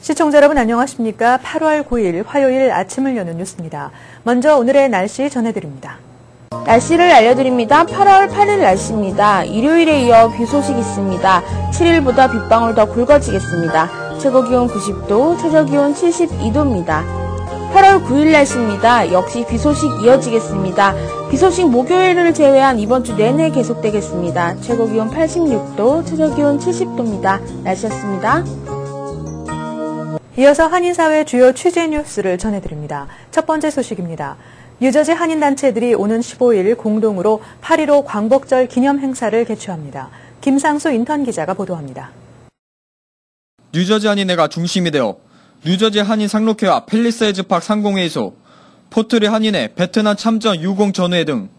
시청자 여러분 안녕하십니까? 8월 9일 화요일 아침을 여는 뉴스입니다. 먼저 오늘의 날씨 전해드립니다. 날씨를 알려드립니다. 8월 8일 날씨입니다. 일요일에 이어 비 소식 있습니다. 7일보다 빗방울 더 굵어지겠습니다. 최고기온 90도, 최저기온 72도입니다. 8월 9일 날씨입니다. 역시 비 소식 이어지겠습니다. 비 소식 목요일을 제외한 이번 주 내내 계속되겠습니다. 최고기온 86도, 최저기온 70도입니다. 날씨였습니다. 이어서 한인사회 주요 취재 뉴스를 전해드립니다. 첫 번째 소식입니다. 뉴저지 한인단체들이 오는 15일 공동으로 8.15 광복절 기념 행사를 개최합니다. 김상수 인턴 기자가 보도합니다. 뉴저지 한인회가 중심이 되어 뉴저지 한인 상록회와 팰리세이즈 팍 상공회의소, 포트리 한인회 베트남 참전 유공 전우회 등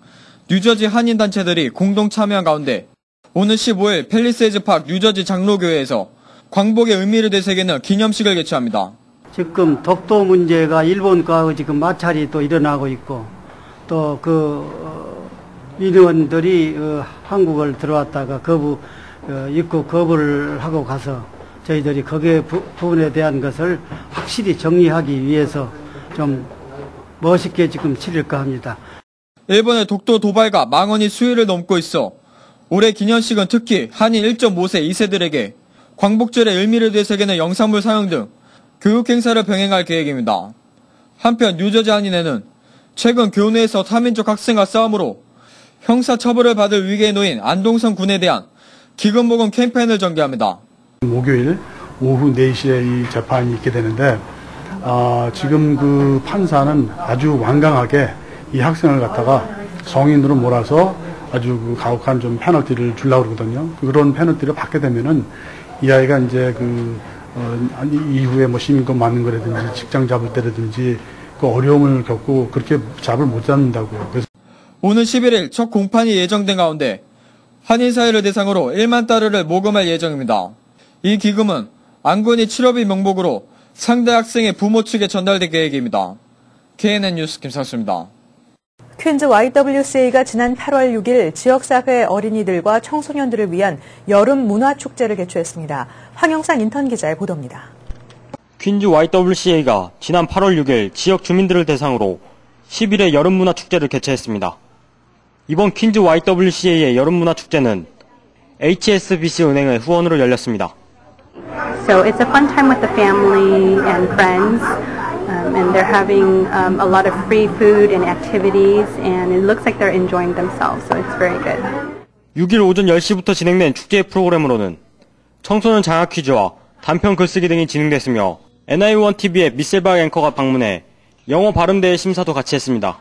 뉴저지 한인단체들이 공동 참여한 가운데 오는 15일 팰리세이즈 팍 뉴저지 장로교회에서 광복의 의미를 되새기는 기념식을 개최합니다. 지금 독도 문제가 일본과 지금 마찰이 또 일어나고 있고 또 민원들이 한국을 들어왔다가 입국 거부를 하고 가서 저희들이 거기에 부분에 대한 것을 확실히 정리하기 위해서 좀 멋있게 지금 치를까 합니다. 일본의 독도 도발과 망언이 수위를 넘고 있어 올해 기념식은 특히 한인 1.5세 2세들에게 광복절의 의미를 되새기는 영상물 사용 등 교육 행사를 병행할 계획입니다. 한편 뉴저지 한인회는 최근 교내에서 타민족 학생과 싸움으로 형사 처벌을 받을 위기에 놓인 안동선 군에 대한 기금 모금 캠페인을 전개합니다. 목요일 오후 4시에 이 재판이 있게 되는데 지금 그 판사는 아주 완강하게 이 학생을 갖다가 성인으로 몰아서 아주 가혹한 좀 페널티를 주려고 그러거든요. 그런 페널티를 받게 되면은 이 아이가 이제 이후에 뭐 시민권 맞는 거라든지 직장 잡을 때라든지 그 어려움을 겪고 그렇게 잡을 못 잡는다고. 그래서 오는 11일 첫 공판이 예정된 가운데 한인사회를 대상으로 1만 달러를 모금할 예정입니다. 이 기금은 안군이 치료비 명목으로 상대 학생의 부모 측에 전달될 계획입니다. KNN 뉴스 김상수입니다. 퀸즈 YWCA가 지난 8월 6일 지역사회 어린이들과 청소년들을 위한 여름 문화축제를 개최했습니다. 황영상 인턴 기자의 보도입니다. 퀸즈 YWCA가 지난 8월 6일 지역 주민들을 대상으로 10일의 여름 문화축제를 개최했습니다. 이번 퀸즈 YWCA의 여름 문화축제는 HSBC 은행의 후원으로 열렸습니다. So it's a fun time with the family and friends. And they're having a lot of free food and activities, and it looks like they're enjoying themselves, so it's very good. 6일 오전 10시부터 진행된 축제 프로그램으로는 청소년 장학 퀴즈와 단편 글쓰기 등이 진행됐으며 NI1TV의 미셀박 앵커가 방문해 영어 발음대회 심사도 같이 했습니다.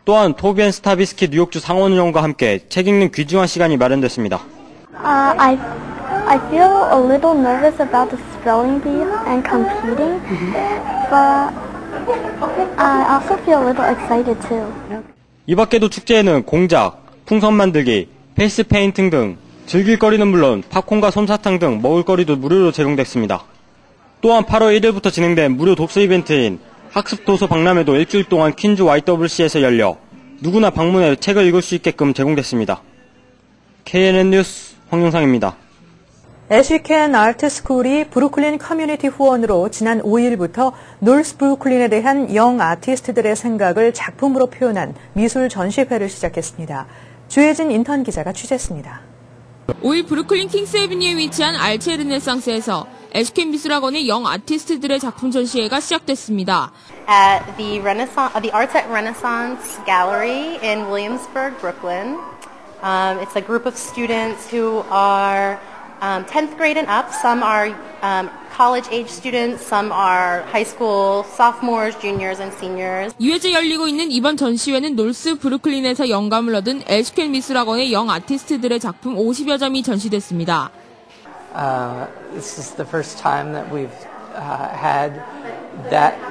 또한 토비 앤 스타비스키 뉴욕주 상원의원과 함께 책 읽는 귀중한 시간이 마련됐습니다. I feel a little nervous about the spelling bee and competing, but I also feel a little excited too. 이 밖에도 축제에는 공작, 풍선 만들기, 페이스 페인팅 등 즐길 거리는 물론 팝콘과 솜사탕 등 먹을거리도 무료로 제공됐습니다. 또한 8월 1일부터 진행된 무료 독서 이벤트인 학습도서 박람회도 일주일 동안 퀸즈 YWC에서 열려 누구나 방문해 책을 읽을 수 있게끔 제공됐습니다. KNN 뉴스 황영상입니다. 애쉬켄 아트스쿨이 브루클린 커뮤니티 후원으로 지난 5일부터 놀스 브루클린에 대한 영 아티스트들의 생각을 작품으로 표현한 미술 전시회를 시작했습니다. 주혜진 인턴 기자가 취재했습니다. 5일 브루클린 킹스 애비뉴에 위치한 알체 르네상스에서 애쉬켄 미술학원의 영 아티스트들의 작품 전시회가 시작됐습니다. At the Arts at Renaissance Gallery in Williamsburg, Brooklyn. It's a group of students who are 10th grade and up. Some are college-age students, some are high school sophomores, juniors, and seniors. 2회째 열리고 있는 이번 전시회는 놀스 브루클린에서 영감을 얻은 애쉬켄 미술학원의 영 아티스트들의 작품 50여 점이 전시됐습니다. This is the first time that we've had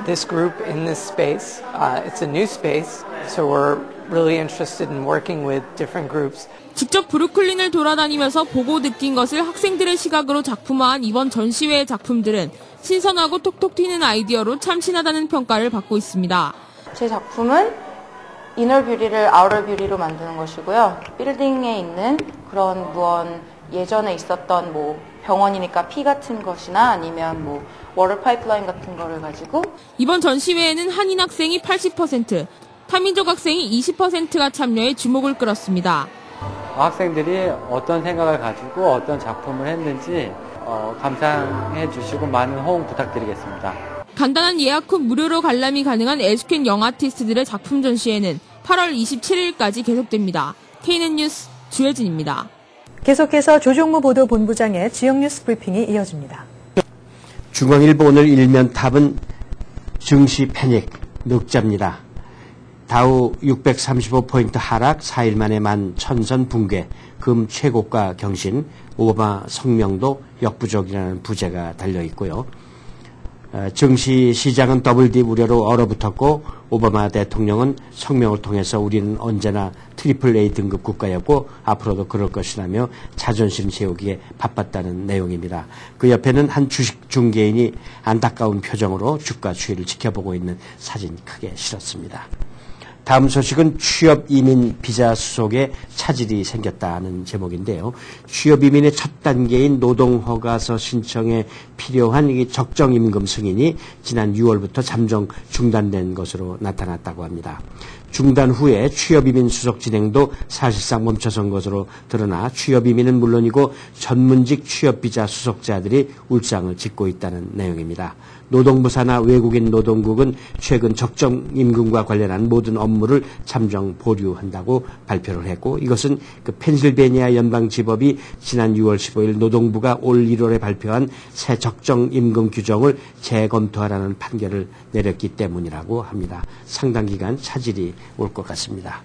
this group in this space. It's a new space, so we're really interested in working with different groups. 직접 브루클린을 돌아다니면서 보고 느낀 것을 학생들의 시각으로 작품화한 이번 전시회의 작품들은 신선하고 톡톡 튀는 아이디어로 참신하다는 평가를 받고 있습니다. 제 작품은 이너 뷰리를 아우터 뷰리로 만드는 것이고요. 빌딩에 있는 그런 예전에 있었던 병원이니까 피 같은 것이나 아니면 뭐 워터 파이프라인 같은 거를 가지고 이번 전시회에는 한인 학생이 80%, 타민족 학생이 20%가 참여해 주목을 끌었습니다. 학생들이 어떤 생각을 가지고 어떤 작품을 했는지 감상해 주시고 많은 호응 부탁드리겠습니다. 간단한 예약 후 무료로 관람이 가능한 에듀캔 영 아티스트들의 작품 전시회는 8월 27일까지 계속됩니다. KNN 뉴스 주혜진입니다. 계속해서 조종무 보도본부장의 지역 뉴스 브리핑이 이어집니다. 중앙일보 오늘 일면 탑은 증시 패닉 늑자입니다. 다우 635포인트 하락, 4일 만에 11,000선 붕괴, 금 최고가 경신, 오바마 성명도 역부족이라는 부제가 달려있고요. 증시 시장은 더블 D 우려로 얼어붙었고 오바마 대통령은 성명을 통해서 우리는 언제나 트리플 A 등급 국가였고 앞으로도 그럴 것이라며 자존심 세우기에 바빴다는 내용입니다. 그 옆에는 한 주식 중개인이 안타까운 표정으로 주가 추이를 지켜보고 있는 사진이 크게 실었습니다. 다음 소식은 취업 이민 비자 수속에 차질이 생겼다는 제목인데요. 취업 이민의 첫 단계인 노동허가서 신청에 필요한 이 적정임금 승인이 지난 6월부터 잠정 중단된 것으로 나타났다고 합니다. 중단 후에 취업이민 수속 진행도 사실상 멈춰선 것으로 드러나 취업이민은 물론이고 전문직 취업비자 수속자들이 울상을 짓고 있다는 내용입니다. 노동부 산하 외국인 노동국은 최근 적정임금과 관련한 모든 업무를 잠정 보류한다고 발표를 했고 이것은 그 펜실베니아 연방지법이 지난 6월 15일 노동부가 올 1월에 발표한 새 적정임금 규정을 재검토하라는 판결을 내렸기 때문이라고 합니다. 상당 기간 차질이 올 것 같습니다.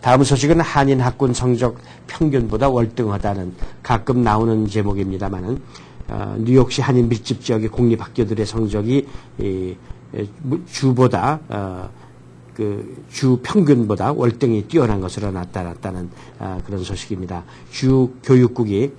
다음 소식은 한인 학군 성적 평균보다 월등하다는 가끔 나오는 제목입니다만은 뉴욕시 한인 밀집 지역의 공립학교들의 성적이 주보다 주 평균보다 월등히 뛰어난 것으로 나타났다는 그런 소식입니다. 주 교육국이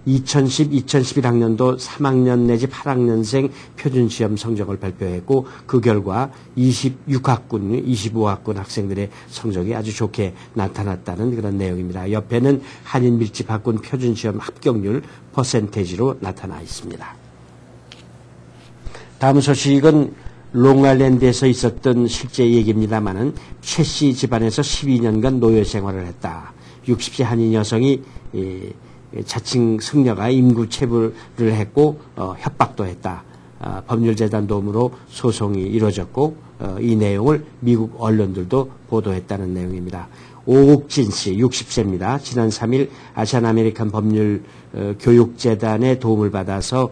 2010-2011학년도 3학년 내지 8학년생 표준시험 성적을 발표했고 그 결과 26학군, 25학군 학생들의 성적이 아주 좋게 나타났다는 그런 내용입니다. 옆에는 한인 밀집학군 표준시험 합격률 퍼센테이지로 나타나 있습니다. 다음 소식은 롱아일랜드에서 있었던 실제 얘기입니다만은 최 씨 집안에서 12년간 노예 생활을 했다. 60세 한인 여성이 자칭 승려가 임구 체불을 했고 협박도 했다. 법률재단 도움으로 소송이 이루어졌고 이 내용을 미국 언론들도 보도했다는 내용입니다. 오옥진 씨 60세입니다. 지난 3일 아시안 아메리칸 법률 교육재단의 도움을 받아서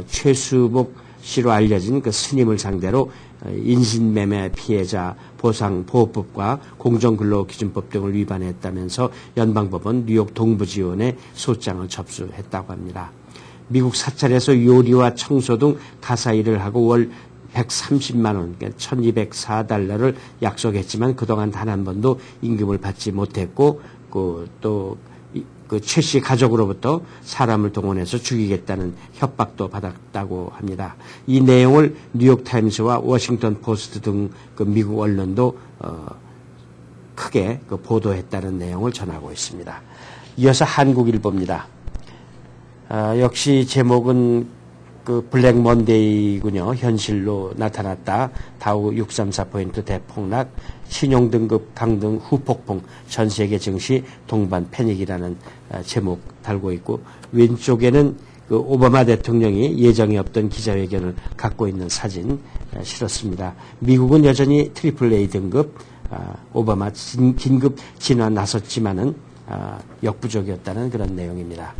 최수복 씨로 알려진 그 스님을 상대로 인신매매 피해자 보상보호법과 공정근로기준법 등을 위반했다면서 연방법원 뉴욕 동부지원에 소장을 접수했다고 합니다. 미국 사찰에서 요리와 청소 등 가사 일을 하고 월 130만 원, 그러니까 1204달러를 약속했지만 그동안 단 한 번도 임금을 받지 못했고 또 최 씨 가족으로부터 사람을 동원해서 죽이겠다는 협박도 받았다고 합니다. 이 내용을 뉴욕타임스와 워싱턴 포스트 등 그 미국 언론도 크게 보도했다는 내용을 전하고 있습니다. 이어서 한국일보입니다. 역시 제목은 그 블랙 먼데이군요. 현실로 나타났다. 다우 634포인트 대폭락, 신용등급 강등 후폭풍, 전 세계 증시 동반 패닉이라는 제목 달고 있고 왼쪽에는 그 오바마 대통령이 예정에 없던 기자회견을 갖고 있는 사진 실었습니다. 미국은 여전히 트리플 A 등급, 오바마 긴급 진화 나섰지만은 역부족이었다는 그런 내용입니다.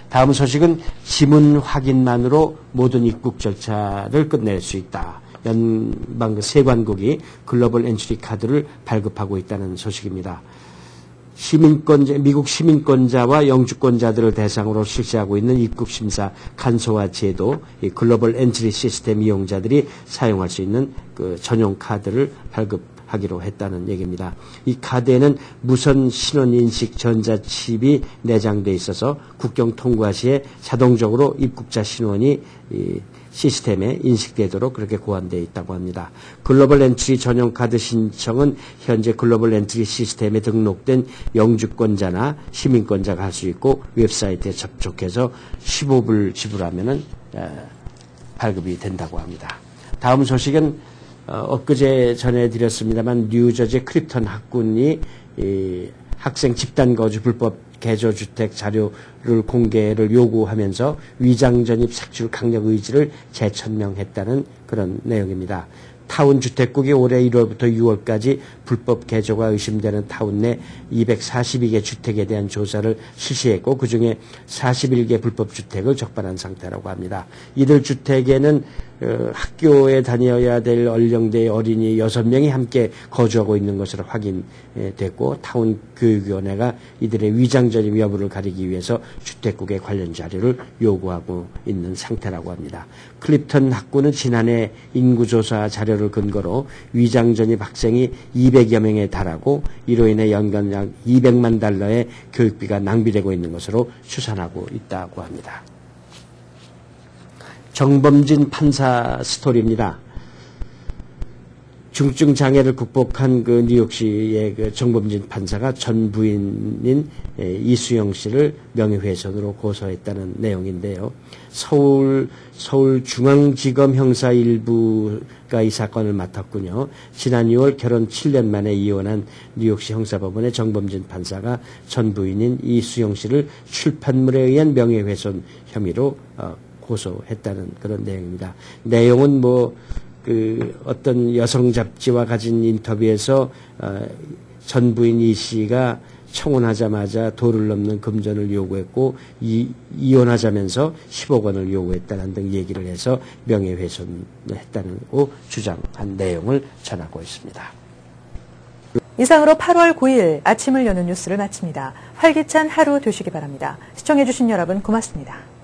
다음 소식은 지문 확인만으로 모든 입국 절차를 끝낼 수 있다. 연방 세관국이 글로벌 엔트리 카드를 발급하고 있다는 소식입니다. 미국 시민권자와 영주권자들을 대상으로 실시하고 있는 입국심사 간소화 제도, 이 글로벌 엔트리 시스템 이용자들이 사용할 수 있는 그 전용 카드를 발급하기로 했다는 얘기입니다. 이 카드에는 무선 신원인식 전자칩이 내장돼 있어서 국경 통과 시에 자동적으로 입국자 신원이 시스템에 인식되도록 그렇게 고안되어 있다고 합니다. 글로벌 엔트리 전용 카드 신청은 현재 글로벌 엔트리 시스템에 등록된 영주권자나 시민권자가 할 수 있고 웹사이트에 접촉해서 15불 지불하면은 발급이 된다고 합니다. 다음 소식은 엊그제 전해드렸습니다만 뉴저지 크립턴 학군이 학생 집단 거주 불법 개조주택 자료를 공개를 요구하면서 위장 전입 색출 강력 의지를 재천명했다는 그런 내용입니다. 타운 주택국이 올해 1월부터 6월까지 불법 개조가 의심되는 타운 내 242개 주택에 대한 조사를 실시했고 그중에 41개 불법 주택을 적발한 상태라고 합니다. 이들 주택에는 학교에 다녀야 될 연령대의 어린이 6명이 함께 거주하고 있는 것으로 확인됐고 타운 교육위원회가 이들의 위장 전입 여부를 가리기 위해서 주택국의 관련 자료를 요구하고 있는 상태라고 합니다. 클립턴 학구는 지난해 인구조사 자료를 근거로 위장 전입 학생이 200여 명에 달하고 이로 인해 연간 약 200만 달러의 교육비가 낭비되고 있는 것으로 추산하고 있다고 합니다. 정범진 판사 스토리입니다. 중증 장애를 극복한 그 뉴욕시의 그 정범진 판사가 전 부인인 이수영 씨를 명예훼손으로 고소했다는 내용인데요. 서울중앙지검 형사 1부가 이 사건을 맡았군요. 지난 2월 결혼 7년 만에 이혼한 뉴욕시 형사법원의 정범진 판사가 전 부인인 이수영 씨를 출판물에 의한 명예훼손 혐의로 고소했다는 그런 내용입니다. 내용은 어떤 여성 잡지와 가진 인터뷰에서 전 부인 이 씨가 청혼하자마자 도를 넘는 금전을 요구했고 이혼하자면서 10억 원을 요구했다는 등 얘기를 해서 명예훼손했다는 주장한 내용을 전하고 있습니다. 이상으로 8월 9일 아침을 여는 뉴스를 마칩니다. 활기찬 하루 되시기 바랍니다. 시청해주신 여러분 고맙습니다.